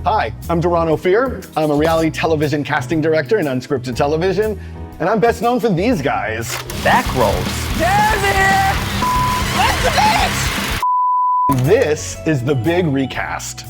Hi, I'm Doron Ofir. I'm a reality television casting director in unscripted television, and I'm best known for these guys. Back rolls. David! That's the bitch! This is the Big Recast.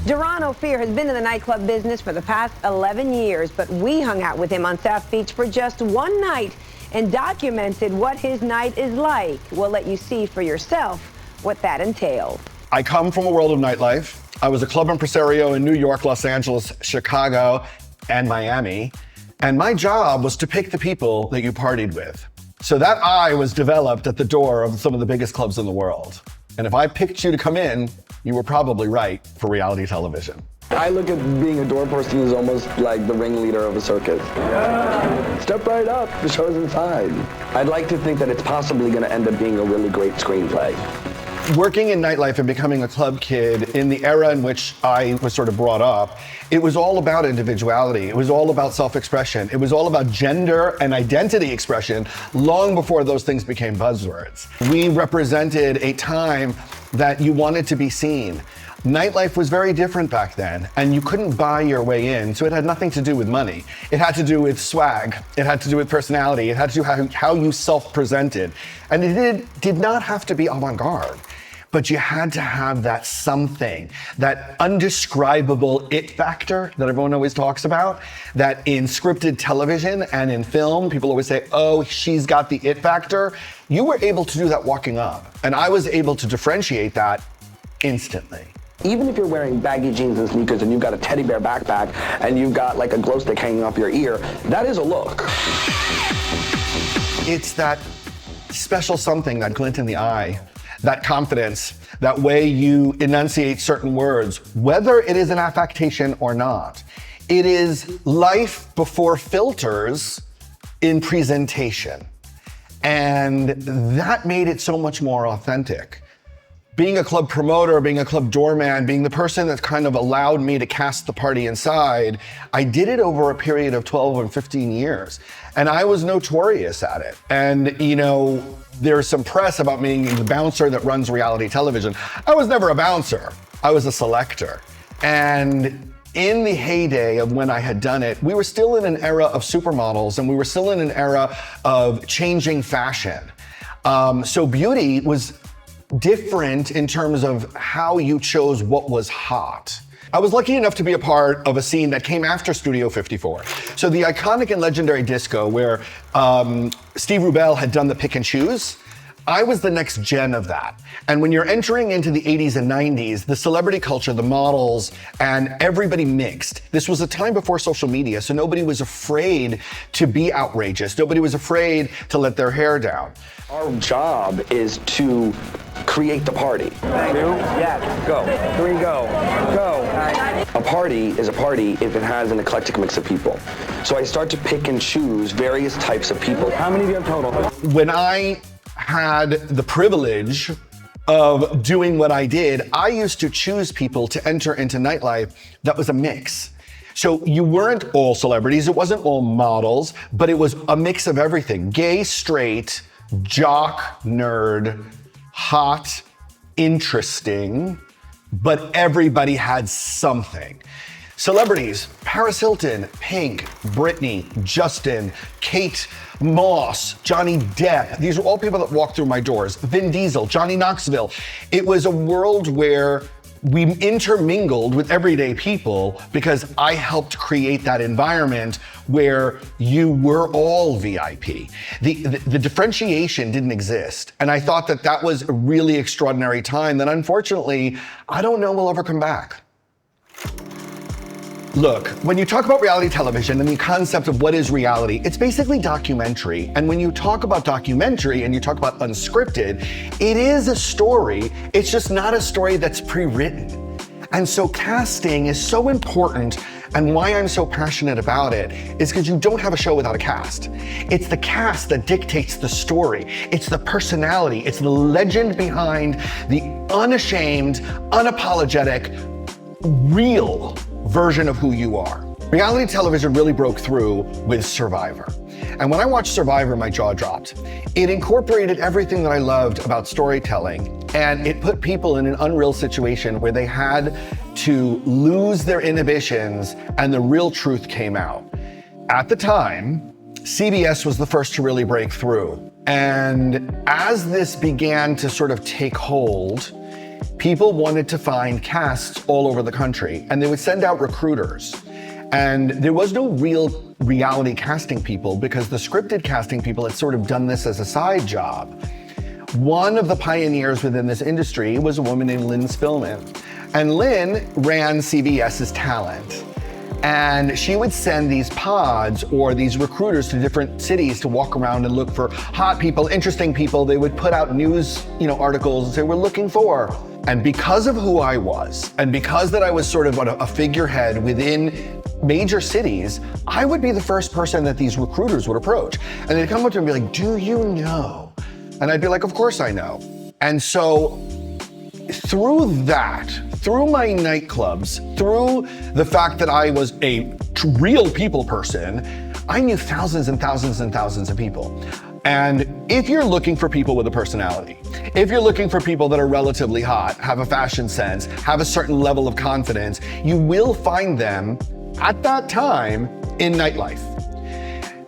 Doron Ofir has been in the nightclub business for the past 11 years, but we hung out with him on South Beach for just one night and documented what his night is like. We'll let you see for yourself what that entailed. I come from a world of nightlife. I was a club impresario in New York, Los Angeles, Chicago, and Miami. And my job was to pick the people that you partied with. So that eye was developed at the door of some of the biggest clubs in the world. And if I picked you to come in, you were probably right for reality television. I look at being a door person as almost like the ringleader of a circus. Yeah. Step right up, the show's inside. I'd like to think that it's possibly going to end up being a really great screenplay. Working in nightlife and becoming a club kid in the era in which I was sort of brought up, it was all about individuality. It was all about self-expression. It was all about gender and identity expression long before those things became buzzwords. We represented a time that you wanted to be seen. Nightlife was very different back then, and you couldn't buy your way in, so it had nothing to do with money. It had to do with swag. It had to do with personality. It had to do with how you self-presented. And it did not have to be avant-garde, but you had to have that something, that undescribable it factor that everyone always talks about, that in scripted television and in film, people always say, oh, she's got the it factor. You were able to do that walking up, and I was able to differentiate that instantly. Even if you're wearing baggy jeans and sneakers and you've got a teddy bear backpack and you've got like a glow stick hanging off your ear, that is a look. It's that special something, that glint in the eye, that confidence, that way you enunciate certain words, whether it is an affectation or not. It is life before filters in presentation. And that made it so much more authentic. Being a club promoter, being a club doorman, being the person that kind of allowed me to cast the party inside, I did it over a period of 12 or 15 years. And I was notorious at it. And, you know, there's some press about being the bouncer that runs reality television. I was never a bouncer. I was a selector. And in the heyday of when I had done it, we were still in an era of supermodels, and we were still in an era of changing fashion. So beauty was different in terms of how you chose what was hot. I was lucky enough to be a part of a scene that came after Studio 54. So the iconic and legendary disco where Steve Rubell had done the pick and choose, I was the next gen of that. And when you're entering into the 80s and 90s, the celebrity culture, the models, and everybody mixed. This was a time before social media, so nobody was afraid to be outrageous. Nobody was afraid to let their hair down. Our job is to create the party. 2, Yeah, go. 3, go. Go. A party is a party if it has an eclectic mix of people. So I start to pick and choose various types of people. How many do you have total? When I had the privilege of doing what I did, I used to choose people to enter into nightlife that was a mix. So you weren't all celebrities, it wasn't all models, but it was a mix of everything. Gay, straight, jock, nerd, hot, interesting, but everybody had something. Celebrities, Paris Hilton, Pink, Britney, Justin, Kate Moss, Johnny Depp. These are all people that walked through my doors. Vin Diesel, Johnny Knoxville. It was a world where we intermingled with everyday people because I helped create that environment where you were all VIP. The differentiation didn't exist. And I thought that that was a really extraordinary time that unfortunately, I don't know will ever come back. Look, when you talk about reality television and the concept of what is reality, it's basically documentary. And when you talk about documentary and you talk about unscripted, it is a story. It's just not a story that's pre-written. And so casting is so important, and why I'm so passionate about it is because you don't have a show without a cast. It's the cast that dictates the story. It's the personality. It's the legend behind the unashamed, unapologetic, real version of who you are. Reality television really broke through with Survivor. And when I watched Survivor, my jaw dropped. It incorporated everything that I loved about storytelling, and it put people in an unreal situation where they had to lose their inhibitions and the real truth came out. At the time, CBS was the first to really break through. And as this began to sort of take hold, people wanted to find casts all over the country, and they would send out recruiters. And there was no real reality casting people because the scripted casting people had sort of done this as a side job. One of the pioneers within this industry was a woman named Lynn Spillman. And Lynn ran CBS's talent. And she would send these pods or these recruiters to different cities to walk around and look for hot people, interesting people. They would put out news, articles and say, we're looking for. And because of who I was, and because that I was sort of a figurehead within major cities, I would be the first person that these recruiters would approach. And they'd come up to me and be like, do you know? And I'd be like, of course I know. And so through my nightclubs, through the fact that I was a real people person, I knew thousands and thousands and thousands of people. And if you're looking for people with a personality, if you're looking for people that are relatively hot, have a fashion sense, have a certain level of confidence, you will find them at that time in nightlife.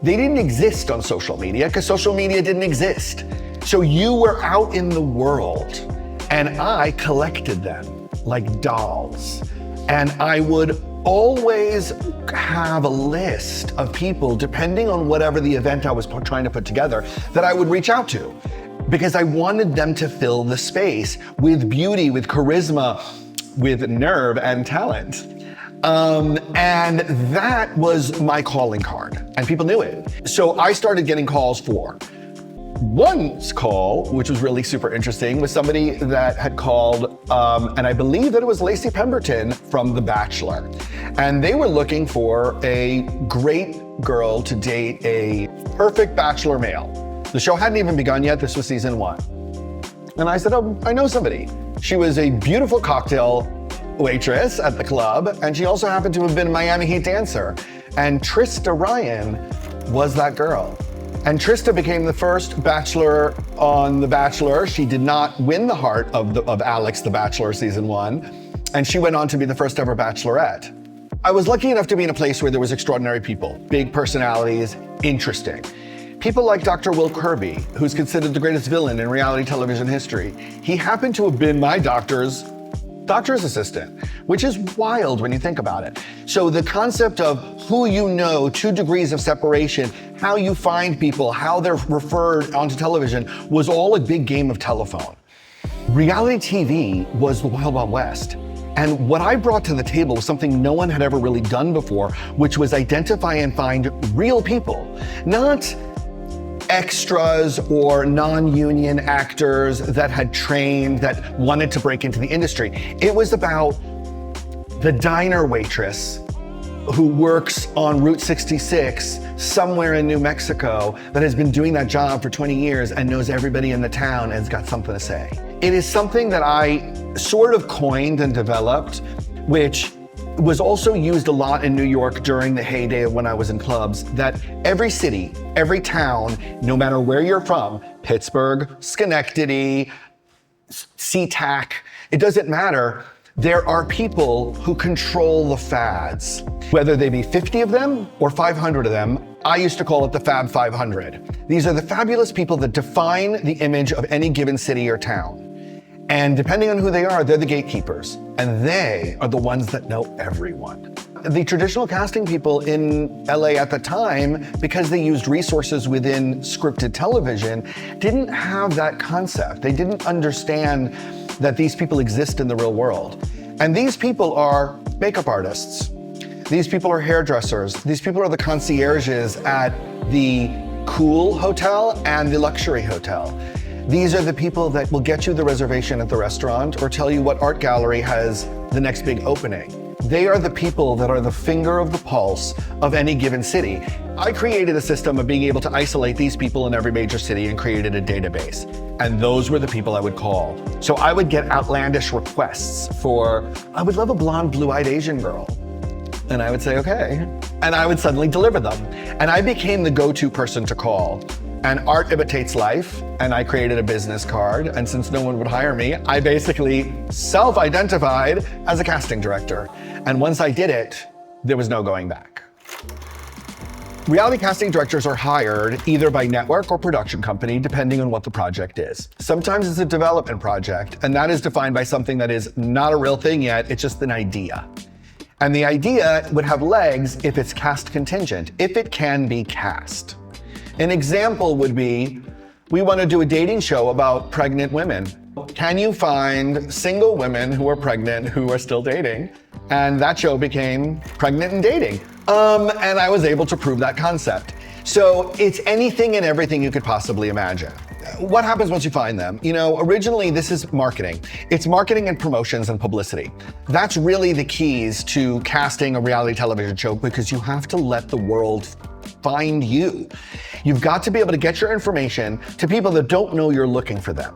They didn't exist on social media because social media didn't exist. So you were out in the world and I collected them like dolls. And I would always have a list of people, depending on whatever the event I was trying to put together, that I would reach out to because I wanted them to fill the space with beauty, with charisma, with nerve and talent. And that was my calling card and people knew it. So I started getting calls for one call, which was really super interesting, was somebody that had called, and I believe that it was Lacey Pemberton from The Bachelor. And they were looking for a great girl to date a perfect bachelor male. The show hadn't even begun yet. This was season 1. And I said, oh, I know somebody. She was a beautiful cocktail waitress at the club, and she also happened to have been a Miami Heat dancer. And Trista Ryan was that girl. And Trista became the first bachelor on The Bachelor. She did not win the heart of Alex, The Bachelor season 1. And she went on to be the first ever bachelorette. I was lucky enough to be in a place where there was extraordinary people, big personalities, interesting. People like Dr. Will Kirby, who's considered the greatest villain in reality television history. He happened to have been my doctor's assistant, which is wild when you think about it. So the concept of who you know, 2 degrees of separation, how you find people, how they're referred onto television was all a big game of telephone. Reality TV was the Wild Wild West. And what I brought to the table was something no one had ever really done before, which was identify and find real people, not extras or non-union actors that had trained, that wanted to break into the industry. It was about the diner waitress who works on Route 66 somewhere in New Mexico that has been doing that job for 20 years and knows everybody in the town and has got something to say. It is something that I sort of coined and developed, which was also used a lot in New York during the heyday of when I was in clubs, that every city, every town, no matter where you're from, Pittsburgh, Schenectady, SeaTac, it doesn't matter. There are people who control the fads, whether they be 50 of them or 500 of them. I used to call it the Fab 500. These are the fabulous people that define the image of any given city or town. And depending on who they are, they're the gatekeepers. And they are the ones that know everyone. The traditional casting people in LA at the time, because they used resources within scripted television, didn't have that concept. They didn't understand that these people exist in the real world. And these people are makeup artists. These people are hairdressers. These people are the concierges at the cool hotel and the luxury hotel. These are the people that will get you the reservation at the restaurant or tell you what art gallery has the next big opening. They are the people that are the finger of the pulse of any given city. I created a system of being able to isolate these people in every major city and created a database. And those were the people I would call. So I would get outlandish requests for, I would love a blonde, blue-eyed Asian girl. And I would say, okay. And I would suddenly deliver them. And I became the go-to person to call. And art imitates life, and I created a business card. And since no one would hire me, I basically self-identified as a casting director. And once I did it, there was no going back. Reality casting directors are hired either by network or production company, depending on what the project is. Sometimes it's a development project, and that is defined by something that is not a real thing yet, it's just an idea. And the idea would have legs if it's cast contingent, if it can be cast. An example would be, we want to do a dating show about pregnant women. Can you find single women who are pregnant who are still dating? And that show became Pregnant and Dating. And I was able to prove that concept. So it's anything and everything you could possibly imagine. What happens once you find them? You know, originally this is marketing. It's marketing and promotions and publicity. That's really the keys to casting a reality television show, because you have to let the world find you. You've got to be able to get your information to people that don't know you're looking for them.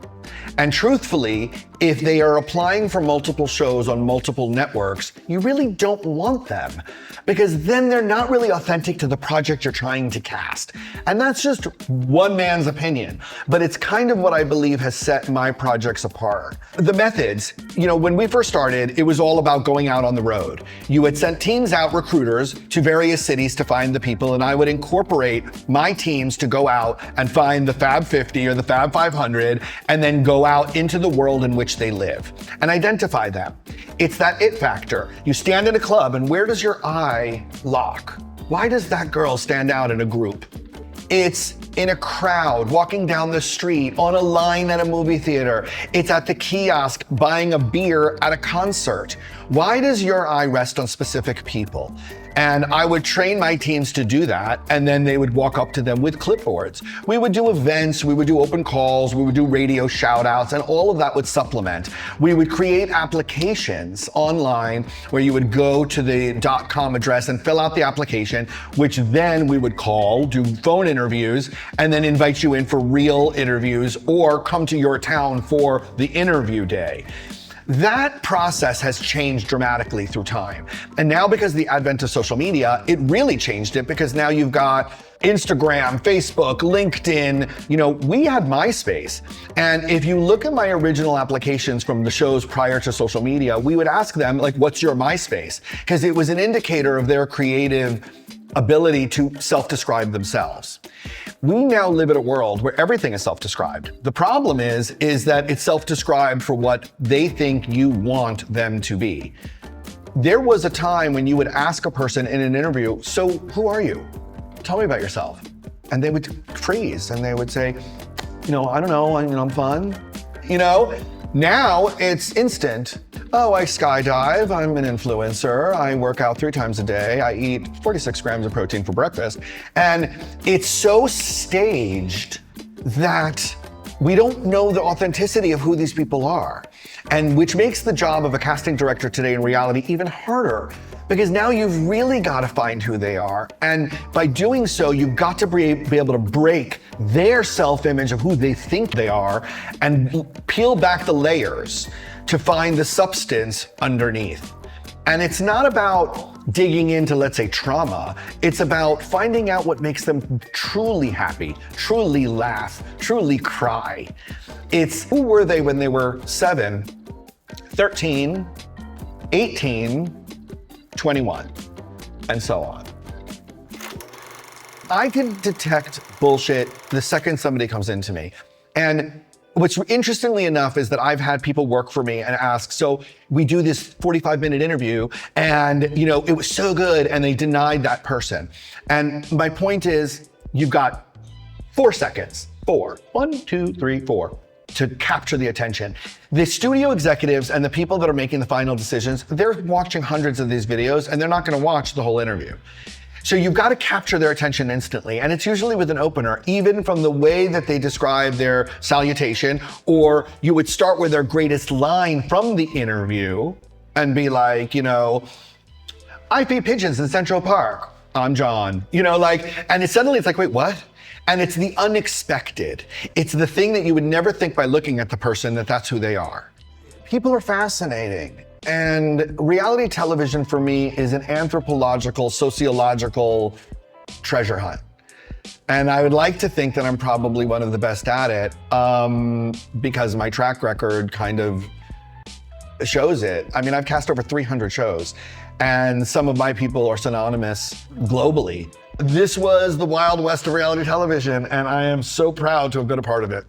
And truthfully, if they are applying for multiple shows on multiple networks, you really don't want them, because then they're not really authentic to the project you're trying to cast. And that's just one man's opinion, but it's kind of what I believe has set my projects apart. The methods, you know, when we first started, it was all about going out on the road. You had sent teams out, recruiters, to various cities to find the people, and I would incorporate my teams to go out and find the Fab 50 or the Fab 500, and then go out into the world in which they live and identify them. It's that it factor. You stand in a club, and where does your eye lock? Why does that girl stand out in a group? It's in a crowd, walking down the street, on a line at a movie theater. It's at the kiosk buying a beer at a concert. Why does your eye rest on specific people? And I would train my teams to do that, and then they would walk up to them with clipboards. We would do events, we would do open calls, we would do radio shout outs, and all of that would supplement. We would create applications online where you would go to the .com address and fill out the application, which then we would call, do phone interviews, and then invite you in for real interviews or come to your town for the interview day. That process has changed dramatically through time. And now, because of the advent of social media, it really changed it, because now you've got Instagram, Facebook, LinkedIn. You know, we had Myspace. And if you look at my original applications from the shows prior to social media, we would ask them, like, what's your Myspace? Because it was an indicator of their creative ability to self-describe themselves. We now live in a world where everything is self-described. The problem is that it's self-described for what they think you want them to be. There was a time when you would ask a person in an interview, so who are you? Tell me about yourself. And they would freeze and they would say, you know, I don't know, I'm fun. You know, now it's instant. Oh, I skydive, I'm an influencer, I work out 3 times a day, I eat 46 grams of protein for breakfast. And it's so staged that we don't know the authenticity of who these people are. And which makes the job of a casting director today in reality even harder, because now you've really got to find who they are. And by doing so, you've got to be able to break their self-image of who they think they are and peel back the layers to find the substance underneath. And it's not about digging into, let's say, trauma. It's about finding out what makes them truly happy, truly laugh, truly cry. It's who were they when they were 7, 13, 18, 21, and so on. I can detect bullshit the second somebody comes into me. And what's interestingly enough is that I've had people work for me and ask, so we do this 45-minute interview and, you know, it was so good, and they denied that person. And my point is, you've got 4 seconds, 1, 2, 3, 4, to capture the attention. The studio executives and the people that are making the final decisions, they're watching hundreds of these videos and they're not gonna watch the whole interview. So you've got to capture their attention instantly, and it's usually with an opener, even from the way that they describe their salutation, or you would start with their greatest line from the interview and be like, you know, I feed pigeons in Central Park, I'm John, you know, like, and suddenly it's like, wait, what? And it's the unexpected. It's the thing that you would never think by looking at the person that that's who they are. People are fascinating. And reality television for me is an anthropological, sociological treasure hunt. And I would like to think that I'm probably one of the best at it because my track record kind of shows it. I mean, I've cast over 300 shows and some of my people are synonymous globally. This was the Wild West of reality television and I am so proud to have been a part of it.